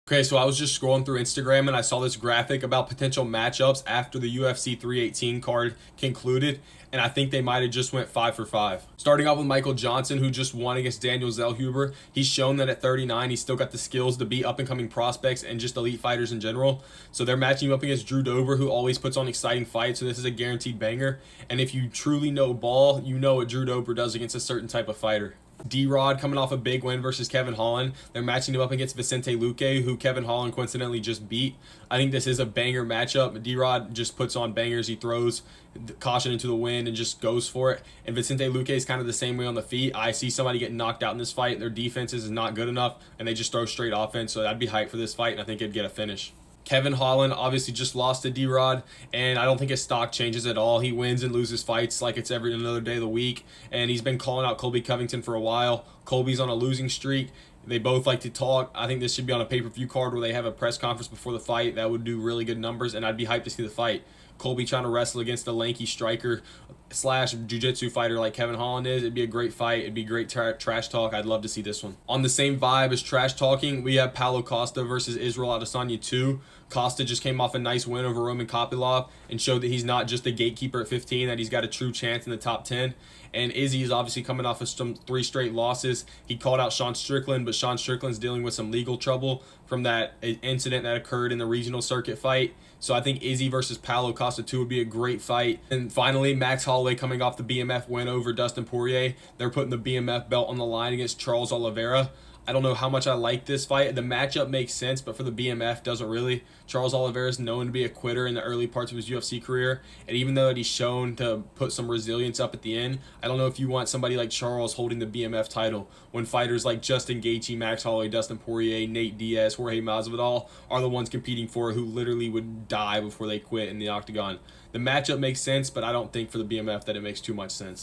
Okay, so I was just scrolling through Instagram and I saw this graphic about potential matchups after the UFC 318 card concluded, and I think they might have just went 5 for 5. Starting off with Michael Johnson, who just won against Daniel Zellhuber. He's shown that at 39, he's still got the skills to beat up-and-coming prospects and just elite fighters in general. So they're matching him up against Drew Dober, who always puts on exciting fights, so this is a guaranteed banger. And if you truly know ball, you know what Drew Dober does against a certain type of fighter. D-Rod coming off a big win versus Kevin Holland. They're matching him up against Vicente Luque, who Kevin Holland coincidentally just beat. I think this is a banger matchup. D-Rod just puts on bangers. He throws caution into the wind and just goes for it. And Vicente Luque is kind of the same way on the feet. I see somebody getting knocked out in this fight. Their defense is not good enough, and they just throw straight offense. So I'd be hyped for this fight, and I think it'd get a finish. Kevin Holland obviously just lost to D-Rod, and I don't think his stock changes at all. He wins and loses fights like it's every another day of the week, and he's been calling out Colby Covington for a while. Colby's on a losing streak. They both like to talk. I think this should be on a pay-per-view card where they have a press conference before the fight. That would do really good numbers, and I'd be hyped to see the fight. Colby trying to wrestle against a lanky striker slash jiu-jitsu fighter like Kevin Holland is. It'd be a great fight. It'd be great trash talk. I'd love to see this one. On the same vibe as trash talking, we have Paulo Costa versus Israel Adesanya 2. Costa just came off a nice win over Roman Kopylov and showed that he's not just a gatekeeper at 15, that he's got a true chance in the top 10. And Izzy is obviously coming off of some 3 straight losses. He called out Sean Strickland, but Sean Strickland's dealing with some legal trouble from that incident that occurred in the regional circuit fight. So I think Izzy versus Paulo Costa 2 would be a great fight. And finally, Max Holloway coming off the BMF win over Dustin Poirier. They're putting the BMF belt on the line against Charles Oliveira. I don't know how much I like this fight. The matchup makes sense, but for the BMF, doesn't really. Charles Oliveira is known to be a quitter in the early parts of his UFC career, and even though he's shown to put some resilience up at the end, I don't know if you want somebody like Charles holding the BMF title when fighters like Justin Gaethje, Max Holloway, Dustin Poirier, Nate Diaz, Jorge Masvidal are the ones competing for it, who literally would die before they quit in the octagon. The matchup makes sense, but I don't think for the BMF that it makes too much sense.